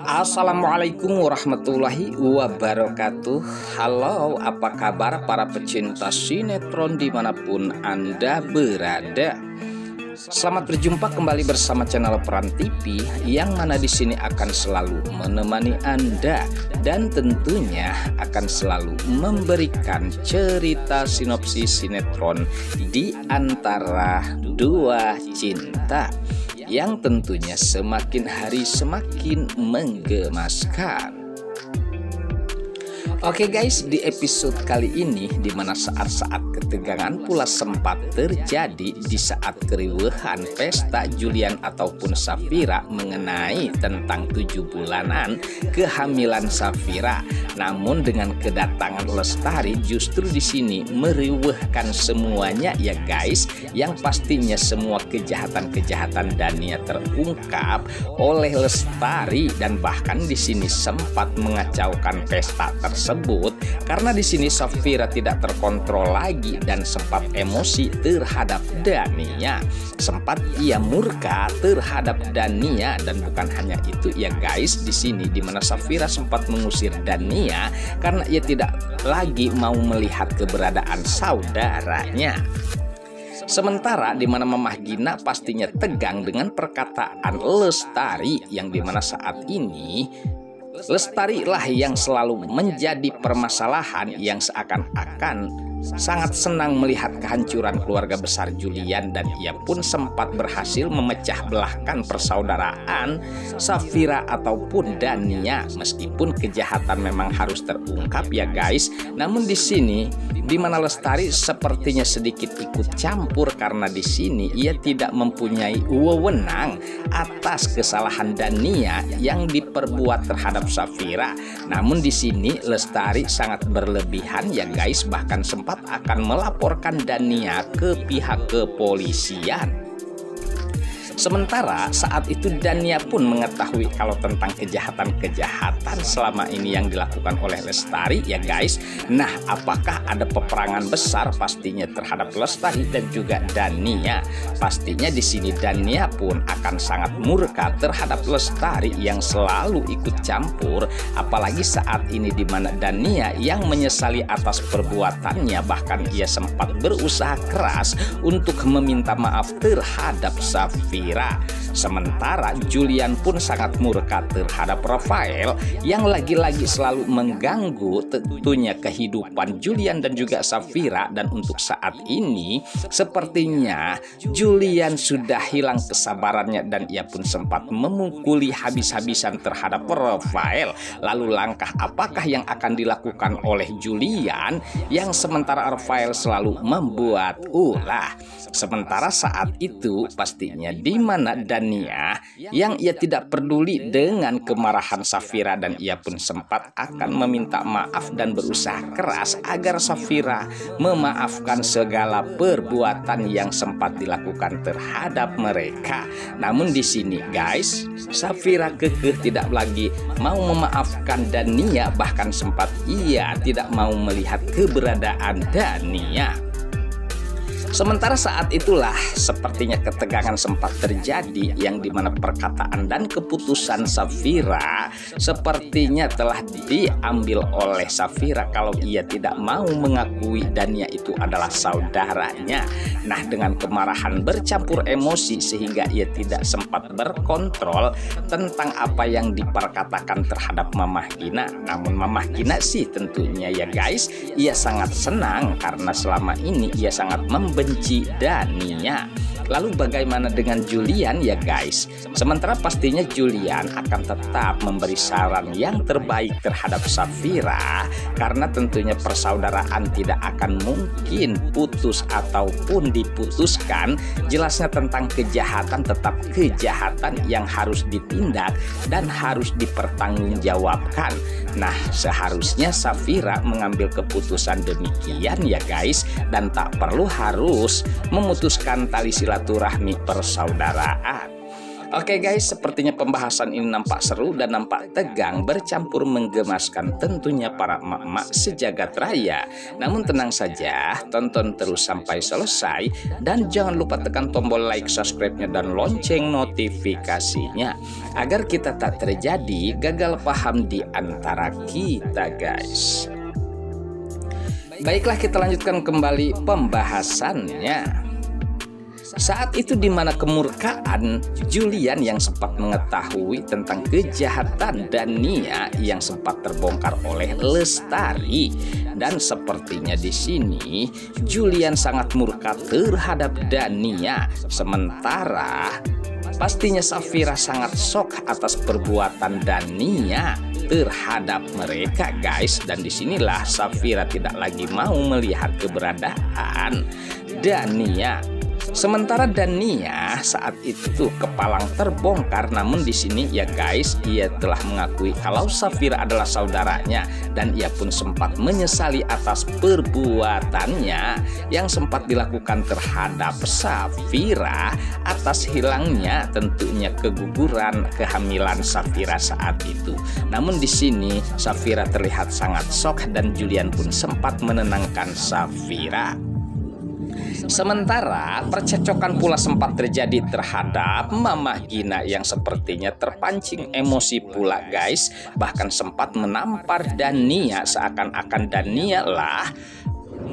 Assalamualaikum warahmatullahi wabarakatuh. Halo, apa kabar para pecinta sinetron dimanapun Anda berada? Selamat berjumpa kembali bersama channel Peran TV, yang mana di sini akan selalu menemani Anda dan tentunya akan selalu memberikan cerita sinopsis sinetron di antara dua cinta yang tentunya semakin hari semakin menggemaskan. Oke guys, di episode kali ini dimana saat-saat ketegangan pula sempat terjadi di saat keriuhan pesta Julian ataupun Safira mengenai tentang 7 bulanan kehamilan Safira. Namun dengan kedatangan Lestari justru di sini meriuhkan semuanya ya guys, yang pastinya semua kejahatan-kejahatan Dania terungkap oleh Lestari dan bahkan di sini sempat mengacaukan pesta tersebut karena di sini Safira tidak terkontrol lagi dan sempat emosi terhadap Dania. Sempat ia murka terhadap Dania dan bukan hanya itu ya guys, di sini dimana Safira sempat mengusir Dania karena ia tidak lagi mau melihat keberadaan saudaranya. Sementara di mana Mamah Gina pastinya tegang dengan perkataan Lestari, yang dimana saat ini Lestari lah yang selalu menjadi permasalahan, yang seakan-akan sangat senang melihat kehancuran keluarga besar Julian, dan ia pun sempat berhasil memecah belahkan persaudaraan Safira ataupun Dania. Meskipun kejahatan memang harus terungkap ya guys, namun di sini di mana Lestari sepertinya sedikit ikut campur karena di sini ia tidak mempunyai wewenang atas kesalahan Dania yang diperbuat terhadap Safira. Namun di sini Lestari sangat berlebihan ya guys, bahkan sempat akan melaporkan Dania ke pihak kepolisian. Sementara saat itu Dania pun mengetahui kalau tentang kejahatan-kejahatan selama ini yang dilakukan oleh Lestari ya guys. Nah, apakah ada peperangan besar pastinya terhadap Lestari dan juga Dania? Pastinya di sini Dania pun akan sangat murka terhadap Lestari yang selalu ikut campur, apalagi saat ini di mana Dania yang menyesali atas perbuatannya, bahkan ia sempat berusaha keras untuk meminta maaf terhadap Safira. Sementara Julian pun sangat murka terhadap Rafael yang lagi-lagi selalu mengganggu tentunya kehidupan Julian dan juga Safira. Dan untuk saat ini sepertinya Julian sudah hilang kesabarannya dan ia pun sempat memukuli habis-habisan terhadap Rafael. Lalu langkah apakah yang akan dilakukan oleh Julian yang sementara Rafael selalu membuat ulah? Sementara saat itu pastinya di mana Dania yang ia tidak peduli dengan kemarahan Safira, dan ia pun sempat akan meminta maaf dan berusaha keras agar Safira memaafkan segala perbuatan yang sempat dilakukan terhadap mereka. Namun di sini guys, Safira kekeh tidak lagi mau memaafkan Dania, bahkan sempat ia tidak mau melihat keberadaan Dania. Sementara saat itulah sepertinya ketegangan sempat terjadi, yang dimana perkataan dan keputusan Safira sepertinya telah diambil oleh Safira kalau ia tidak mau mengakui Dania itu adalah saudaranya. Nah, dengan kemarahan bercampur emosi sehingga ia tidak sempat berkontrol tentang apa yang diperkatakan terhadap Mamah Gina. Namun Mamah Gina sih tentunya ya guys, ia sangat senang karena selama ini ia sangat membenci Dania. Lalu bagaimana dengan Julian ya guys? Sementara pastinya Julian akan tetap memberi saran yang terbaik terhadap Safira, karena tentunya persaudaraan tidak akan mungkin putus ataupun diputuskan. Jelasnya tentang kejahatan tetap kejahatan yang harus ditindak dan harus dipertanggungjawabkan. Nah, seharusnya Safira mengambil keputusan demikian ya guys, dan tak perlu harus memutuskan tali silaturahmi persaudaraan. Oke guys, sepertinya pembahasan ini nampak seru dan nampak tegang, bercampur menggemaskan tentunya para emak-emak sejagat raya. Namun tenang saja, tonton terus sampai selesai dan jangan lupa tekan tombol like, subscribe-nya dan lonceng notifikasinya agar kita tak terjadi gagal paham di antara kita guys. Baiklah, kita lanjutkan kembali pembahasannya. Saat itu di mana kemurkaan Julian yang sempat mengetahui tentang kejahatan Dania yang sempat terbongkar oleh Lestari, dan sepertinya di sini Julian sangat murka terhadap Dania, sementara pastinya Safira sangat shock atas perbuatan Dania terhadap mereka guys. Dan disinilah Safira tidak lagi mau melihat keberadaan Dania. Sementara Dania saat itu kepalang terbongkar, namun di sini ya guys, ia telah mengakui kalau Safira adalah saudaranya dan ia pun sempat menyesali atas perbuatannya yang sempat dilakukan terhadap Safira atas hilangnya tentunya keguguran kehamilan Safira saat itu. Namun di sini Safira terlihat sangat shock dan Julian pun sempat menenangkan Safira. Sementara percecokan pula sempat terjadi terhadap Mama Gina yang sepertinya terpancing emosi pula guys, bahkan sempat menampar Dania seakan-akan Dania lah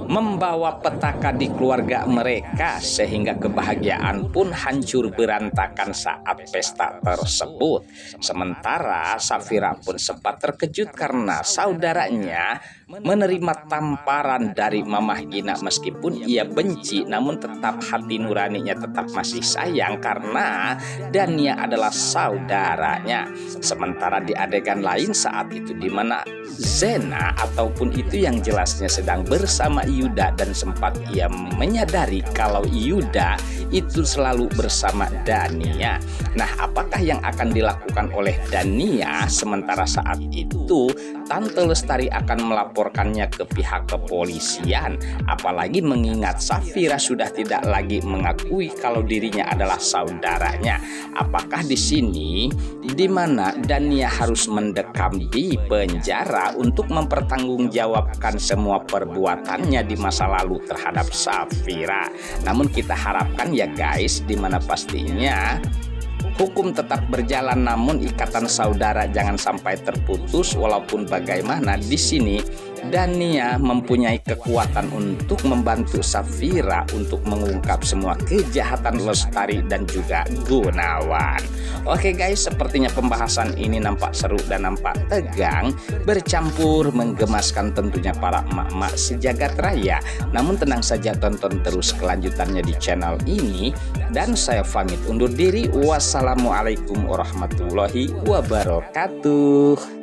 membawa petaka di keluarga mereka, sehingga kebahagiaan pun hancur berantakan saat pesta tersebut. Sementara Safira pun sempat terkejut karena saudaranya menerima tamparan dari Mama Gina. Meskipun ia benci, namun tetap hati nuraninya tetap masih sayang karena Dania adalah saudaranya. Sementara di adegan lain saat itu di mana Zena ataupun itu yang jelasnya sedang bersama Yuda dan sempat ia menyadari kalau Yuda itu selalu bersama Dania. Nah, apakah yang akan dilakukan oleh Dania? Sementara saat itu Tante Lestari akan melaporkannya ke pihak kepolisian, apalagi mengingat Safira sudah tidak lagi mengakui kalau dirinya adalah saudaranya. Apakah di sini di mana Dania harus mendekam di penjara untuk mempertanggungjawabkan semua perbuatannya di masa lalu terhadap Safira? Namun kita harapkan ya guys, di mana pastinya hukum tetap berjalan, namun ikatan saudara jangan sampai terputus. Walaupun bagaimana di sini Dania mempunyai kekuatan untuk membantu Safira untuk mengungkap semua kejahatan Lestari dan juga Gunawan. Oke guys, sepertinya pembahasan ini nampak seru dan nampak tegang, bercampur menggemaskan tentunya para emak-emak sejagat raya. Namun tenang saja, tonton terus kelanjutannya di channel ini. Dan saya pamit undur diri. Wassalamualaikum warahmatullahi wabarakatuh.